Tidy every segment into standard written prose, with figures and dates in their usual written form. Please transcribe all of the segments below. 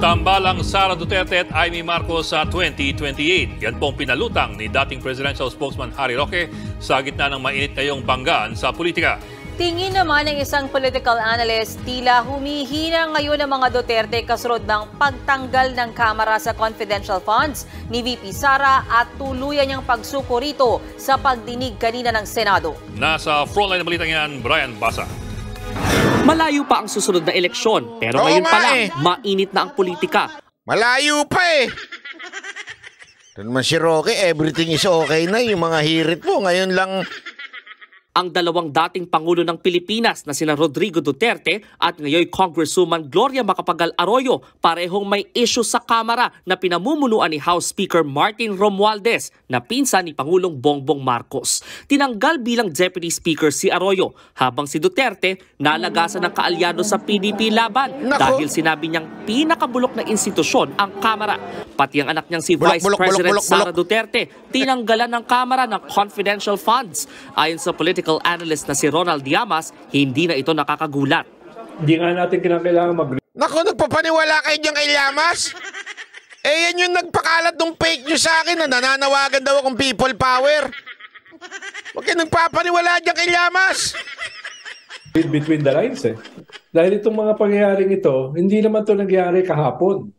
Tambalang Sara Duterte at Amy Marcos sa 2028. Yan pong pinalutang ni dating presidential spokesman Harry Roque sa gitna ng mainit ngayong banggaan sa politika. Tingin naman ng isang political analyst, tila humihina ngayon ang mga Duterte kasunod ng pagtanggal ng Kamara sa confidential funds ni VP Sara at tuluyan niyang pagsuko rito sa pagdinig kanina ng Senado. Nasa frontline na balitang yan, Brian Basa. Malayo pa ang susunod na eleksyon, pero ngayon pa lang, mainit na ang politika. Malayo pa eh. Ito naman si Roque, everything is okay na. Yung mga hirit mo, ngayon lang. Ang dalawang dating Pangulo ng Pilipinas na sina Rodrigo Duterte at ngayon Congresswoman Gloria Macapagal Arroyo parehong may issue sa Kamara na pinamumunuan ni House Speaker Martin Romualdez na pinsan ni Pangulong Bongbong Marcos. Tinanggal bilang Deputy Speaker si Arroyo habang si Duterte nalagasan ng kaalyado sa PDP laban dahil sinabi niyang pinakabulok na institusyon ang Kamara. Pati ang anak niyang si Vice President Sara Duterte tinanggalan ng Kamara ng confidential funds. Ayon sa political analyst na si Ronald Llamas, hindi na ito nakakagulat. Hindi nga natin kinakailangan Naku, nagpapaniwala kayo dyan kay Llamas? Eh, yan yung nagpakalat ng fake news sa akin na nananawagan daw akong people power. Huwag kayo nagpapaniwala dyan kay Llamas. between the lines eh. Dahil itong mga pangyayaring ito, hindi naman ito nangyari kahapon.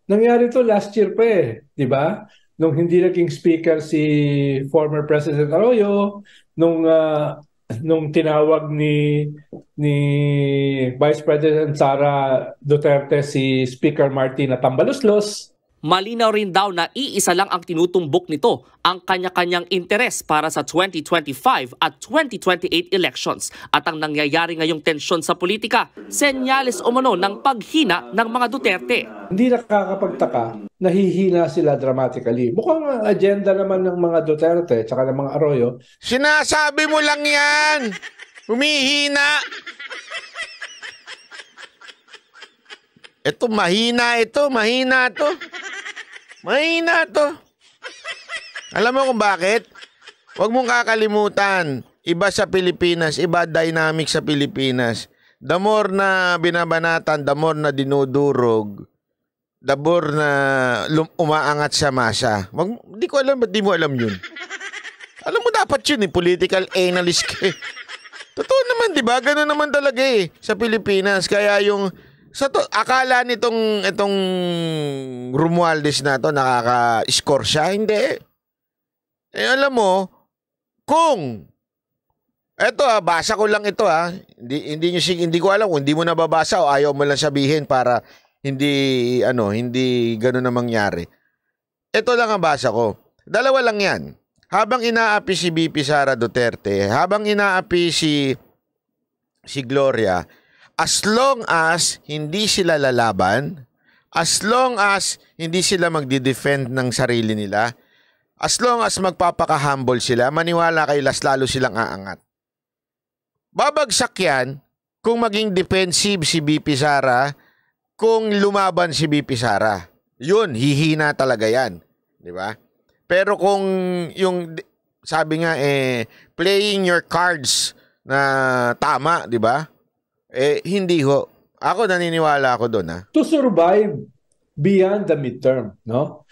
Nangyari ito last year pa eh, di ba? Nung hindi naging speaker si former President Arroyo, nung tinawag ni Vice President Sara Duterte si Speaker Martin na tambaluslos. Malinaw rin daw na iisa lang ang tinutumbok nito, ang kanya-kanyang interes para sa 2025 at 2028 elections. At ang nangyayari ngayong tensyon sa politika, senyales umano ng paghina ng mga Duterte. Hindi nakakapagtaka, nahihina sila dramatically. Mukhang ang agenda naman ng mga Duterte at ng mga Arroyo. Sinasabi mo lang yan. Humihina. Ito, mahina ito. Mahina to. Mahina to. Alam mo kung bakit? Huwag mong kakalimutan. Iba sa Pilipinas, iba dynamic sa Pilipinas. The more na binabanatan, the more na dinudurog, the more na umaangat sa masa. Hindi ko alam, ba't di mo alam yun? Alam mo dapat yun, political analyst ka eh. Totoo naman, di ba? Ganun naman talaga eh, sa Pilipinas. Kaya yung akala nitong itong Romualdez na to nakaka-score siya, hindi. Eh alam mo, kung basa ko lang ito hindi ko alam kung hindi mo nababasa o ayaw mo lang sabihin para hindi gano'n na mangyari. Ito lang ang basa ko. Dalawa lang 'yan. Habang inaapi si VP Sara Duterte, habang inaapi si Gloria, as long as hindi sila lalaban, as long as hindi sila magdi-defend ng sarili nila, as long as magpapaka-humble sila, maniwala kayo lalo silang aangat. Babagsak yan kung maging defensive si VP Sara, kung lumaban si VP Sara. Yun, hihina talaga yan. Di ba? Pero kung yung, sabi nga, playing your cards na tama, di ba? Hindi ho. Ako naniniwala ako doon, ha. To survive beyond the midterm, no?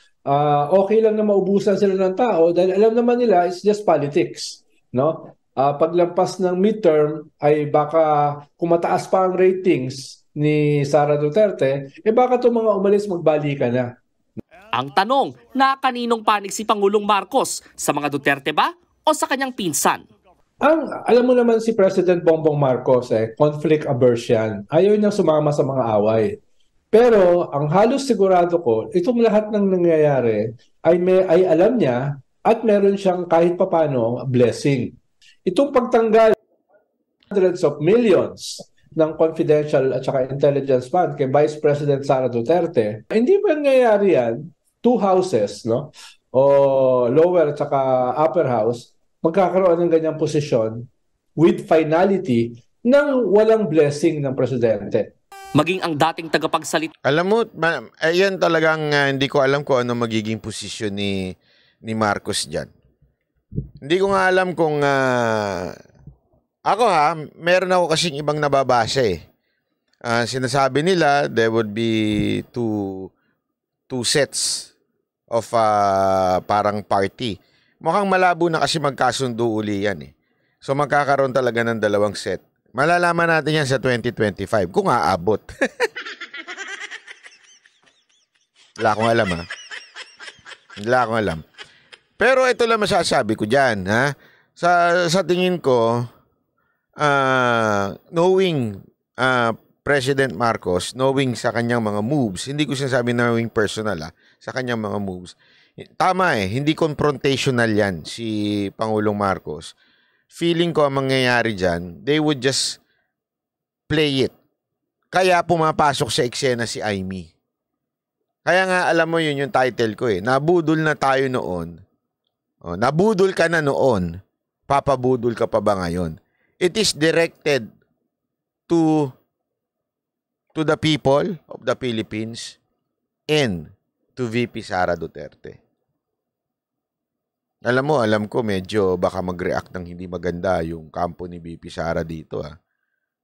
Okay lang na maubusan sila ng tao dahil alam naman nila it's just politics, no? Paglampas ng midterm ay baka kung mataas pa ang ratings ni Sara Duterte, baka itong mga umalis magbalikan na. Ang tanong, na kaninong panig si Pangulong Marcos? Sa mga Duterte ba o sa kanyang pinsan? Alam mo naman si President Bongbong Marcos, conflict aversion. Ayaw niyang sumama sa mga away. Pero ang halos sigurado ko, itong lahat ng nangyayari ay alam niya at meron siyang kahit papano blessing. Itong pagtanggal hundreds of millions ng confidential at saka intelligence fund kay Vice President Sara Duterte, hindi ba nangyayari yan? Two houses, no? O lower at saka upper house, magkakaroon ng ganyang posisyon with finality nang walang blessing ng presidente. Maging ang dating tagapagsalita. Alam mo, ayan talagang hindi ko alam kung ano magiging posisyon ni Marcos dyan. Hindi ko nga alam kung ako meron ako kasing ibang nababasa eh. Sinasabi nila there would be two sets of parang party. Mukhang malabo na kasi magkasundo uli yan eh. So magkakaroon talaga ng dalawang set. Malalaman natin yan sa 2025 kung aabot. Wala akong alam ha. Wala akong alam. Pero ito lang masasabi ko dyan ha. Sa tingin ko, knowing President Marcos, knowing sa kanyang mga moves, hindi ko sinasabi knowing personal sa kanyang mga moves, tama hindi confrontational yan si Pangulong Marcos. Feeling ko ang mangyayari dyan, they would just play it. Kaya pumapasok sa eksena si Amy. Kaya nga alam mo yun yung title ko nabudol na tayo noon. Nabudol ka na noon, papabudol ka pa ba ngayon? It is directed to the people of the Philippines and to VP Sara Duterte. Alam ko medyo baka mag-react ng hindi maganda yung kampo ni VP Sara dito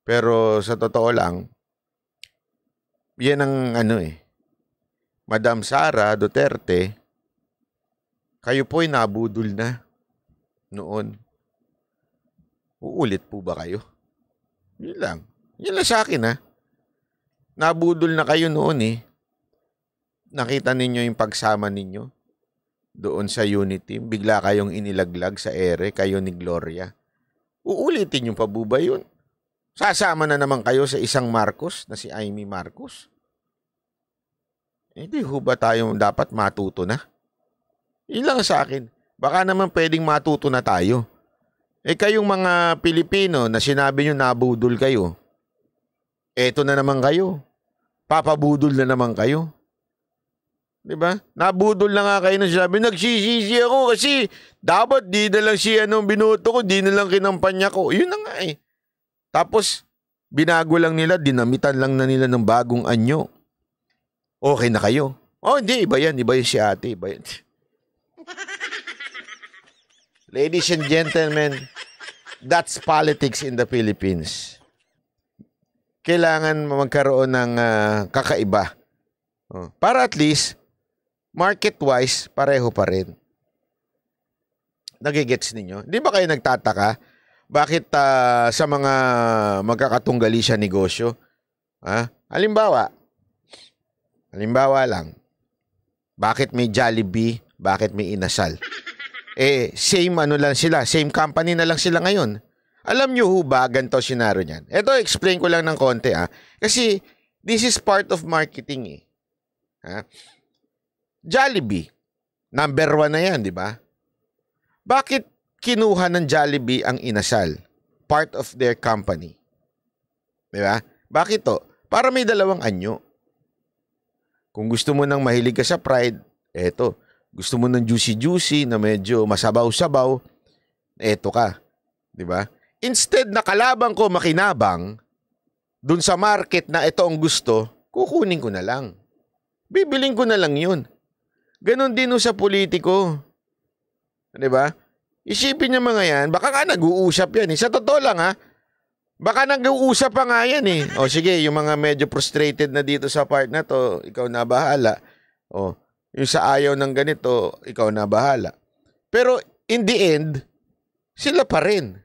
Pero sa totoo lang, yan ang Madam Sara Duterte, kayo po'y nabudol na noon. Uulit po ba kayo? Yun lang. Yun lang sa akin Nabudol na kayo noon Nakita ninyo yung pagsama ninyo doon sa Unity. Bigla kayong inilaglag sa ere, kayo ni Gloria. Uulitin yung pabuba yun. Sasama na naman kayo sa isang Marcos na si Amy Marcos. Hindi ho ba tayo dapat matuto na? Yun lang sa akin. Baka naman pwedeng matuto na tayo. Kayong mga Pilipino na sinabi nyo nabudol kayo, eto na naman kayo. Papabudol na naman kayo. Diba? Nabudol na nga kayo na sinabi, nagsisisi ako kasi dapat di na lang siya binoto ko, di na lang kinampanya ko. Yun na nga Tapos, binago lang nila, dinamitan lang na nila ng bagong anyo. Okay na kayo. Hindi, iba yan si ate, iba yan. Ladies and gentlemen, that's politics in the Philippines. Kailangan magkaroon ng kakaiba. Para at least, market-wise, pareho pa rin. Nagigets ninyo? Di ba kayo nagtataka? Bakit sa mga magkakatunggali sa negosyo? Halimbawa lang, bakit may Jollibee, bakit may Inasal? Same lang sila, same company na lang sila ngayon. Alam nyo ho ba, ganito senaryo niyan? Ito, explain ko lang ng konti Kasi, this is part of marketing Jollibee, number 1 na yan, di ba? Bakit kinuha ng Jollibee ang Inasal? Part of their company. Di ba? Bakit to? Para may dalawang anyo. Kung gusto mo nang mahilig ka sa Pride, eto. Gusto mo ng juicy-juicy na medyo masabaw-sabaw, eto ka. Di ba? Instead na kalabang ko makinabang dun sa market na ito ang gusto, kukunin ko na lang. Bibiling ko na lang yun. Ganon din sa politiko. Di ba? Isipin niyo mga yan, baka ka nag-uusap yan Sa totoo lang baka nag-uusap pa nga yan O sige, yung mga medyo frustrated na dito sa part na to, ikaw na bahala. Yung sa ayaw ng ganito, ikaw na bahala. Pero in the end, sila pa rin.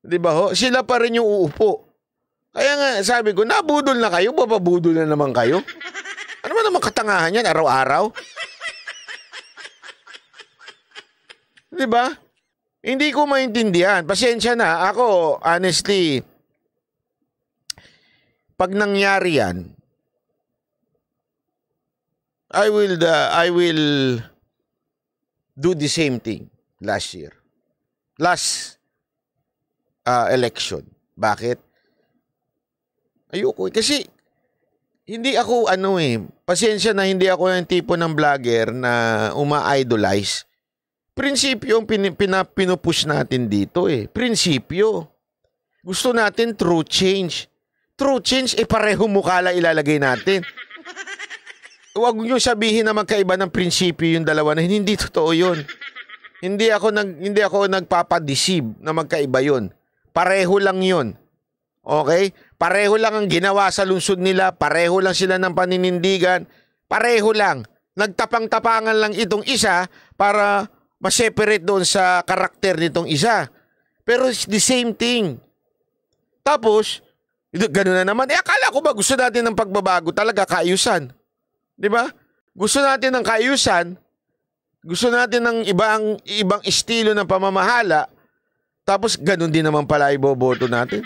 Di ba ho? Sila pa rin yung uupo. Kaya nga, sabi ko, nabudol na kayo, bababudol na naman kayo. Ano ba naman katangahan yan, araw-araw? Di ba? Hindi ko maintindihan. Pasensya na. Ako, honestly, pag nangyari yan, I will do the same thing last year. Last election. Bakit? Ayoko. Kasi hindi ako pasensya na hindi ako yung tipo ng vlogger na uma-idolize. Prinsipyo ang pinupush natin dito Prinsipyo. Gusto natin true change. True change, pareho mukha lang ilalagay natin. Huwag niyo sabihin na magkaiba ng prinsipyo yung dalawa na hindi totoo yun. Hindi ako nagpapadeceive na magkaiba yun. Pareho lang yun. Okay? Pareho lang ang ginawa sa lungsod nila, pareho lang sila ng paninindigan, pareho lang. Nagtapang-tapangan lang itong isa para ma-separate doon sa karakter nitong isa. Pero it's the same thing. Tapos, gano'n na naman. Akala ko ba gusto natin ng pagbabago talaga, kaayusan? Di ba? Gusto natin ng kaayusan, gusto natin ng ibang estilo ng pamamahala, tapos gano'n din naman pala iboboto natin.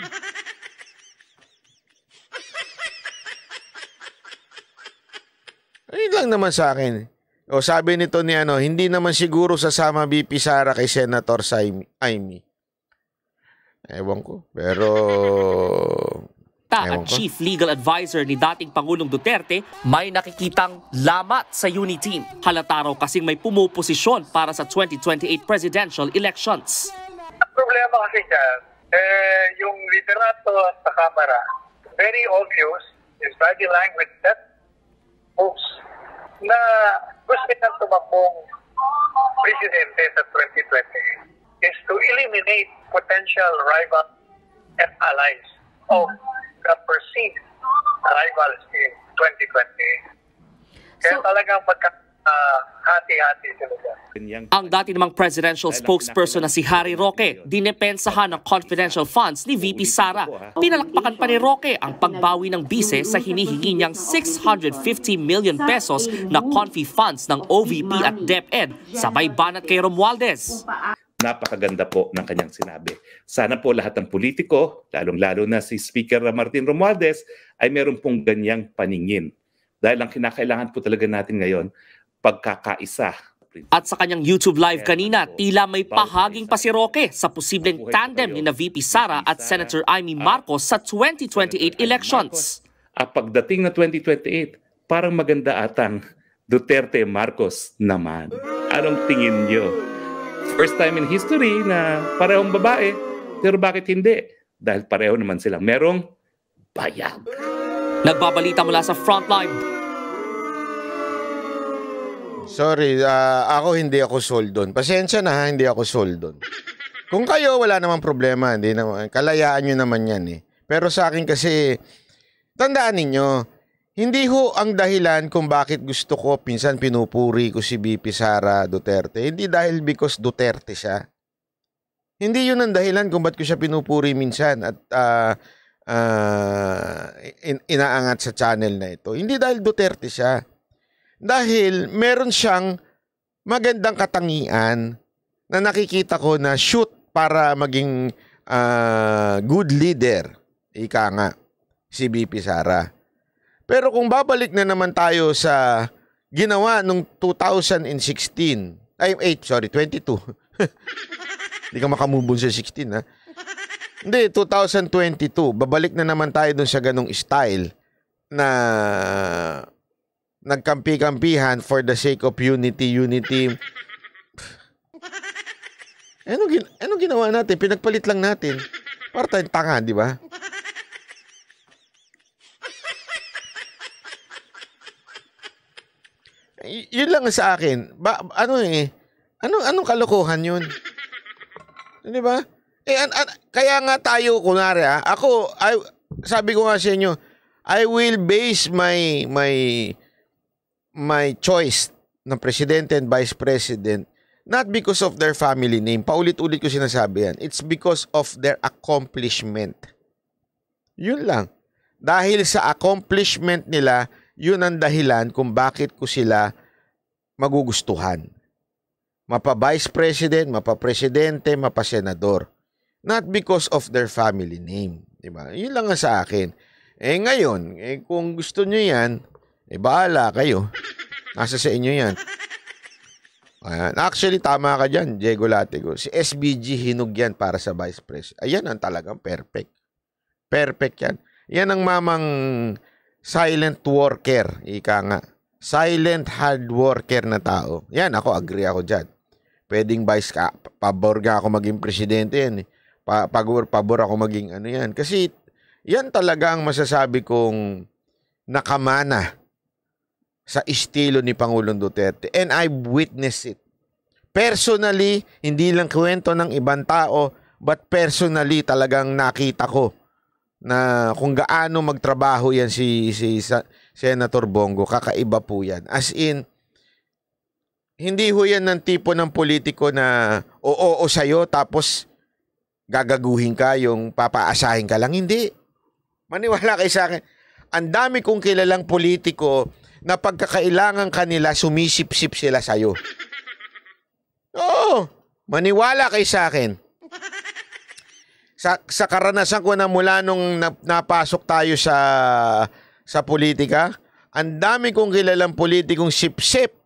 Ayun lang naman sa akin. O sabi nito ni hindi naman siguro sasama VP Sara kay Senator Amy. Ewan ko. Pero At Chief Legal Advisor ni dating Pangulong Duterte, may nakikitang lamat sa Uniteam. Halata raw kasing may pumuposisyon para sa 2028 presidential elections. Ang problema kasi dyan, yung liderato sa Kamara, very obvious, his body language that moves na gusto nang tumakbong presidente sa 2028 is to eliminate potential rivals and allies of the perceived rivals in 2028. Kaya talagang hati-hati sila dyan. Ang dati namang presidential spokesperson na si Harry Roque, dinepensahan ng confidential funds ni VP Sara. Pinalakpakan pa ni Roque ang pagbawi ng bise sa hinihingi niyang 650 million pesos na confi funds ng OVP at DepEd, sabay banat kay Romualdez. Napakaganda po ng kanyang sinabi. Sana po lahat ng politiko, lalong-lalo na si Speaker Martin Romualdez, ay meron pong ganyang paningin. Dahil ang kinakailangan po talaga natin ngayon, pagkakaisa. At sa kanyang YouTube live kanina, tila may pahaging pa si Roque sa posibleng tandem ni na VP Sara at Senator Amy Marcos sa 2028 elections. Pagdating na 2028, parang maganda atang Duterte Marcos naman. Anong tingin nyo? First time in history na parehong babae, pero bakit hindi? Dahil pareho naman silang merong bayag. Nagbabalita mula sa Frontline. sorry, hindi ako sold doon. Pasensya na hindi ako sold doon. Kung kayo, wala namang problema. Hindi naman, kalayaan nyo naman yan eh. Pero sa akin kasi, tandaan ninyo, hindi ho ang dahilan kung bakit gusto ko, pinsan pinupuri ko si VP Sara Duterte. Hindi dahil because Duterte siya. Hindi yun ang dahilan kung bakit ko siya pinupuri minsan at inaangat sa channel na ito. Hindi dahil Duterte siya. Dahil meron siyang magandang katangian na nakikita ko na shoot para maging good leader. Ika nga, si VP Sara. Pero kung babalik na naman tayo sa ginawa nung 2016, 22. Hindi ka makamubon sa 16, ha? Hindi, 2022. Babalik na naman tayo dun sa ganong style na nagkampi-kampihan for the sake of unity. Anong ginawa natin? Pinagpalit lang natin. Para tayong tanga, di ba? Yun lang sa akin. Anong kalokohan yun? Di ba? Kaya nga tayo, kunwari, sabi ko nga sa inyo, I will base my choice ng presidente and vice president not because of their family name. Paulit-ulit ko sinasabi yan. It's because of their accomplishment. Yun lang. Dahil sa accomplishment nila, yun ang dahilan kung bakit ko sila magugustuhan. Mapa-vice president, mapa-presidente, mapa-senador. Not because of their family name. Diba? Yun lang nga sa akin. Ngayon, kung gusto nyo yan, bahala kayo. Nasa sa inyo yan. Ayan. Actually, tama ka dyan, Diego Latigo. Si SBG hinug yan para sa vice president. Ayan ang talagang perfect. Perfect yan. Yan ang mamang silent worker. Ika nga. Silent hard worker na tao. Yan, ako, agree ako dyan. Pwedeng vice ka. Pabor ka ako maging presidente yan. Pabor ako maging ano yan. Kasi yan talaga ang masasabi kong nakamana sa estilo ni Pangulong Duterte. And I've witnessed it. Personally, hindi lang kwento ng ibang tao, but personally talagang nakita ko na kung gaano magtrabaho yan si Senator Bongo, kakaiba po yan. As in, hindi ho yan ng tipo ng politiko na oo sa'yo tapos gagaguhin ka, yung papaasahin ka lang. Hindi. Maniwala kayo sa akin. Ang dami kong kilalang politiko na pagkakailangan kanila, sumisip-sip sila sa'yo. Oo. Maniwala kayo sa akin. Sa karanasan ko na mula nung napasok tayo sa politika, ang dami kong kilalang politikong sip-sip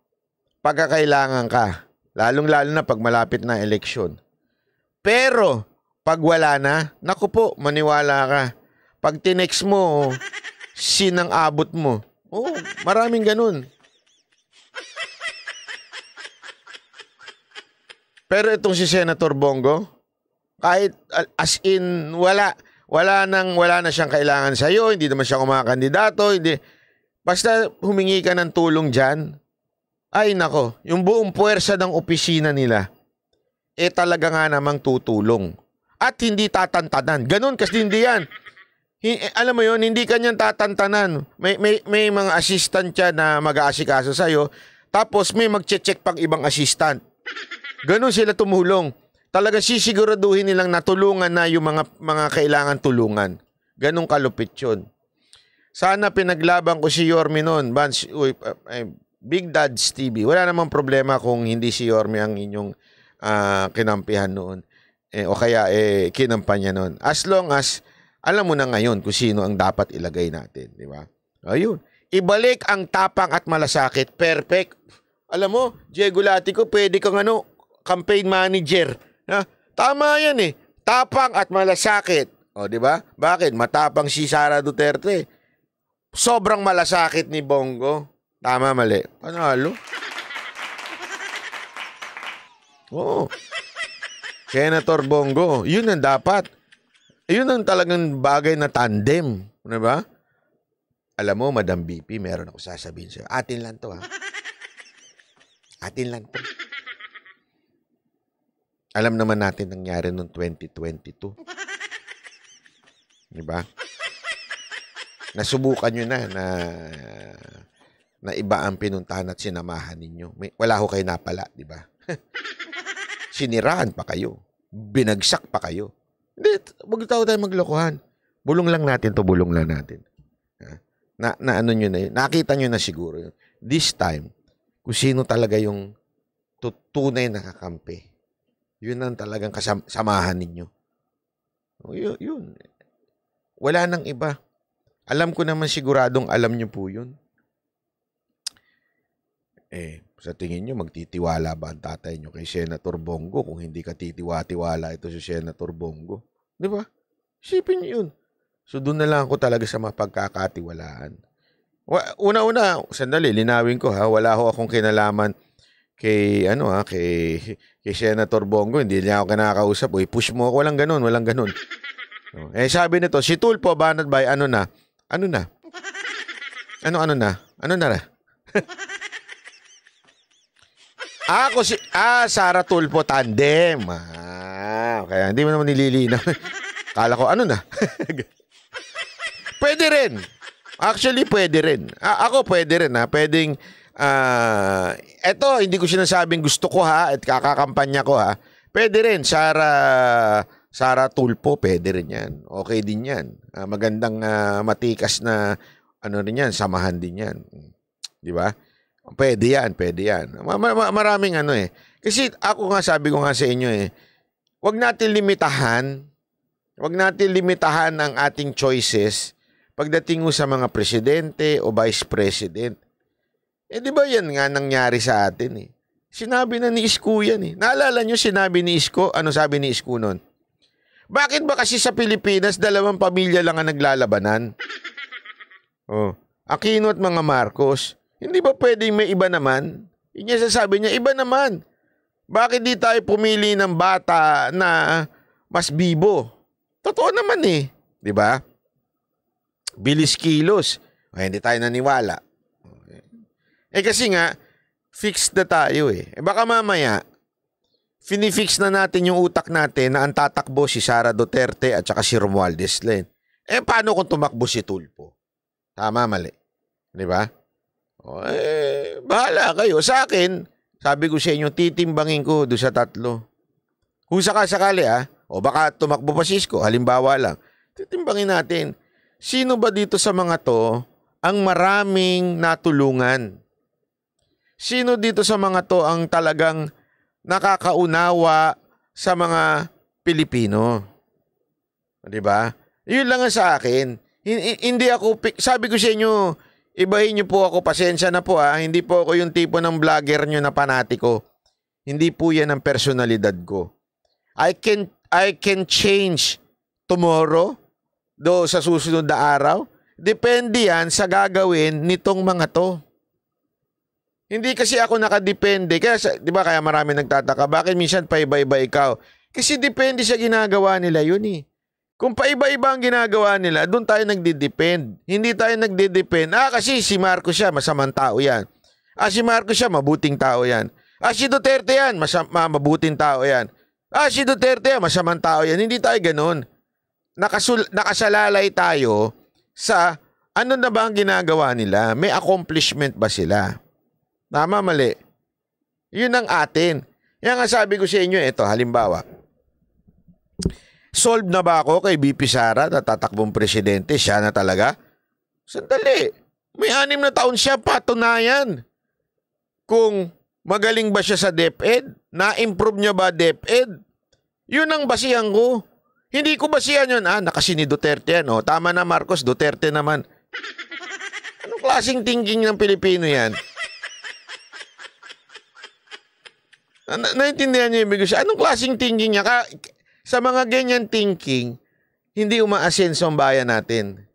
pagkakailangan ka. Lalong-lalo na pag malapit na eleksyon. Pero, pag wala na, naku po, maniwala ka. Pag tinext mo, sinang abot mo. Oh, maraming ganun. Pero itong si Senator Bongo, kahit as in wala na siyang kailangan sa iyo, hindi naman siya kumakandidato, hindi basta humingi ka ng tulong diyan. Ay nako, yung buong puwersa ng opisina nila talaga nga namang tutulong. At hindi tatantanan. Ganun kasi hindi yan. Alam mo yun, hindi kanyan tatantanan. May mga assistant siya na mag-aasikaso sa'yo. Tapos may mag-check pang ibang assistant. Ganun sila tumulong. Talaga sisiguraduhin nilang natulungan na yung mga kailangan tulungan. Ganun kalupit yun. Sana pinaglaban ko si Yorme noon. Big Dad's TV. Wala namang problema kung hindi si Yorme ang inyong kinampihan noon. O kaya kinampanya noon. As long as alam mo na ngayon kung sino ang dapat ilagay natin, di ba? Ayun. Ibalik ang tapang at malasakit. Perfect. Alam mo, Diego Latico, pwede kang campaign manager. Ha? Tama yan eh. Tapang at malasakit. O, di ba? Bakit? Matapang si Sara Duterte. Sobrang malasakit ni Bongo. Tama, mali. Panalo. Oo. Senator Bongo, yun ang dapat. Yun ang talagang bagay na tandem. Ano ba? Alam mo, Madam BP, meron ako sasabihin sa'yo. Atin lang to, ha? Atin lang to. Alam naman natin nangyari noong 2022. Diba? Nasubukan nyo na iba ang pinuntahan at sinamahan ninyo. Wala ho kayo napala, diba? Siniraan pa kayo. Binagsak pa kayo. Hindi, wag tayo maglokohan. Bulong lang natin to, bulong lang natin. Na ano nyo na yun. Nakita nyo na siguro yun. This time, kung sino talaga yung tunay na kakampi. Yun ang talagang samahan ninyo. Yun. Wala nang iba. Alam ko naman siguradong alam nyo po yun. Sa tingin nyo, magtitiwala ba ang tatay nyo kay Senator Bongo kung hindi ka titiwa-tiwala ito si Senator Bongo? Di ba? Isipin nyo yun. So, doon na lang ako talaga sa mapagkakatiwalaan. Una-una, sandali, linawin ko ha, wala ho akong kinalaman kay Senator Bongo. Hindi niya ako kinakausap. Uy, push mo ako. Walang ganun, walang ganun. Sabi nito, si Tulfo Banat Bay, ano na? Ano na? Ano na? Sara Tulfo tandem. Kaya hindi mo naman nililinaw. Kala ko, ano na? Pwede rin. Actually, pwede rin. Ako pwede rin ha. Pwedeng, eto, hindi ko sinasabing gusto ko ha, at kakakampanya ko ha. Pwede rin, Sara Tulfo, pwede rin yan. Okay din yan. Magandang matikas na, rin yan, samahan din yan. Di ba? Pwede yan. Maraming Kasi ako nga, sabi ko nga sa inyo wag natin limitahan ang ating choices pagdating sa mga presidente o vice president. Di ba yan nga nangyari sa atin Sinabi na ni Isko yan Naalala nyo sinabi ni Isko? Ano sabi ni Isko nun? Bakit ba kasi sa Pilipinas 2 pamilya lang ang naglalabanan? Aquino at mga Marcos. Hindi ba pwedeng may iba naman? Yun niya sasabi niya, iba naman. Bakit di tayo pumili ng bata na mas bibo? Totoo naman Di ba? Bilis kilos. Hindi tayo naniwala. Kasi nga, fixed na tayo baka mamaya, finifix na natin yung utak natin na ang tatakbo si Sara Duterte at saka si Romualdez Len. Paano kung tumakbo si Tulfo? Tama, mali. Di ba? Bahala kayo. Sa akin, sabi ko sa inyo, titimbangin ko doon sa 3. Kung sakasakali, o baka tumakbo pa si Isko, halimbawa lang, titimbangin natin, sino ba dito sa mga to ang maraming natulungan? Sino dito sa mga to ang talagang nakakaunawa sa mga Pilipino? Di ba? Yun lang ang sa akin. Hindi ako, sabi ko sa inyo, ibahin niyo po ako, pasensya na po hindi po ako yung tipo ng vlogger nyo na panatiko. Hindi po yan ang personalidad ko. I can change tomorrow, sa susunod na araw. Depende yan sa gagawin nitong mga to. Hindi kasi ako nakadepende. Kaya, di ba, kaya marami nagtataka, bakit minsan paiba-iba ikaw? Kasi depende sa ginagawa nila yun Kung paiba-iba ang ginagawa nila, doon tayo nagdidepend. Hindi tayo nagdidepend. Kasi si Marcos siya, masamang tao yan. Si Marcos siya, mabuting tao yan. Si Duterte yan, mabuting tao yan. Si Duterte yan, masamang tao yan. Hindi tayo ganun. Nakasalalay tayo sa ano na ba ang ginagawa nila? May accomplishment ba sila? Tama, mali. Yun ang atin. Yan nga sabi ko sa inyo, ito, halimbawa. Solve na ba ako kay BP Sara na tatakbong presidente? Siya na talaga? Sandali. May 6 na taon siya, patunayan. Kung magaling ba siya sa DepEd? Na-improve niya ba DepEd? Yun ang basihan ko. Hindi ko basihan yun. Nakasi ni Duterte yan. Tama na, Marcos, Duterte naman. Anong klaseng thinking ng Pilipino yan? Naintindihan niyo yung ibig sabihin? Anong klaseng thinking niya? Sa mga ganyan thinking, hindi umaasenso ang bayan natin.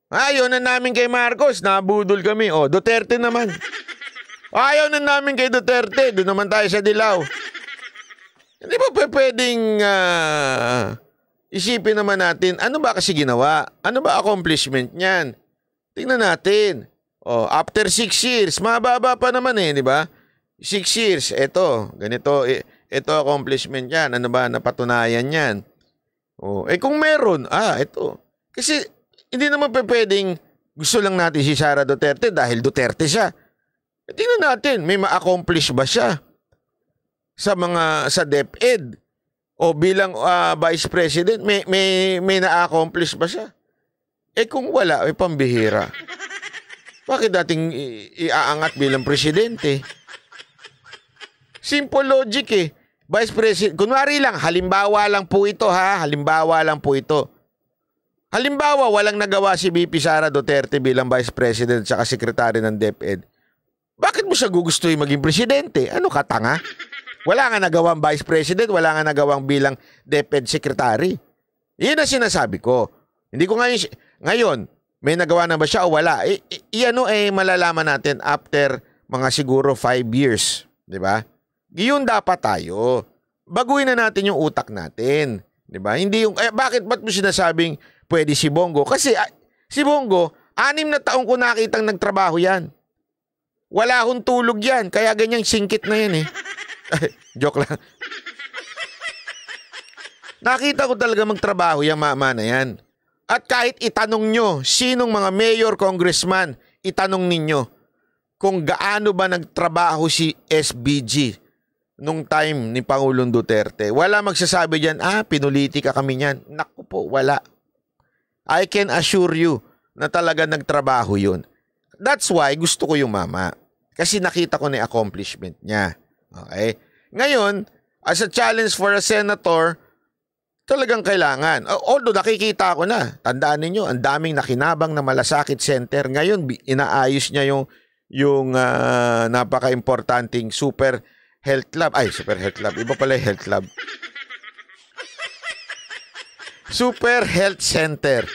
Ayaw na namin kay Marcos, nabudol kami. Duterte naman. Ayaw na namin kay Duterte, doon naman tayo sa dilaw. Hindi ba pwedeng isipin naman natin, ano ba kasi ginawa? Ano ba accomplishment niyan? Tingnan natin. After 6 years, mababa pa naman di ba? 6 years, eto, ganito, ito accomplishment yan. Ano ba napatunayan yan? Kung meron, ito. Kasi hindi naman pwedeng gusto lang natin si Sara Duterte dahil Duterte siya. Tingnan natin, may ma-accomplish ba siya sa DepEd? O bilang Vice President, may na-accomplish ba siya? Kung wala, may pambihira. Bakit dating iaangat bilang presidente? Simple logic Vice President, kunwari lang, halimbawa lang po ito halimbawa lang po ito. Halimbawa, walang nagawa si BP Sara Duterte bilang Vice President at Secretary ng DepEd. Bakit mo siya gugustuhin maging presidente? Ano ka, tanga? Wala nga nagawang Vice President, wala nga nagawang bilang DepEd Secretary. Iyan ang sinasabi ko. Hindi ko ngayon, may nagawa na ba siya o wala? Malalaman natin after mga siguro 5 years. Di ba? Yun dapat tayo. Baguhin na natin yung utak natin. Di ba? Hindi yung, ba't mo sinasabing pwede si Bongo? Kasi si Bongo, 6 na taong ko nakitang nagtrabaho yan. Wala akong tulog yan. Kaya ganyang singkit na yan Joke lang. Nakita ko talaga magtrabaho yung mama na yan. At kahit itanong nyo, sinong mga mayor, congressman, itanong ninyo kung gaano ba nagtrabaho si SBG nung time ni Pangulong Duterte. Wala magsasabi dyan, pinulitika kami niyan. Naku po, wala. I can assure you na talaga nagtrabaho yun. That's why gusto ko yung mama. Kasi nakita ko na accomplishment niya. Okay? Ngayon, as a challenge for a senator, talagang kailangan. Although nakikita ko na, tandaan ninyo, ang daming nakinabang na malasakit center. Ngayon, inaayos niya yung napaka-importanting Super Health Lab. Super Health Lab. Iba pala yung Health Lab. Super Health Center.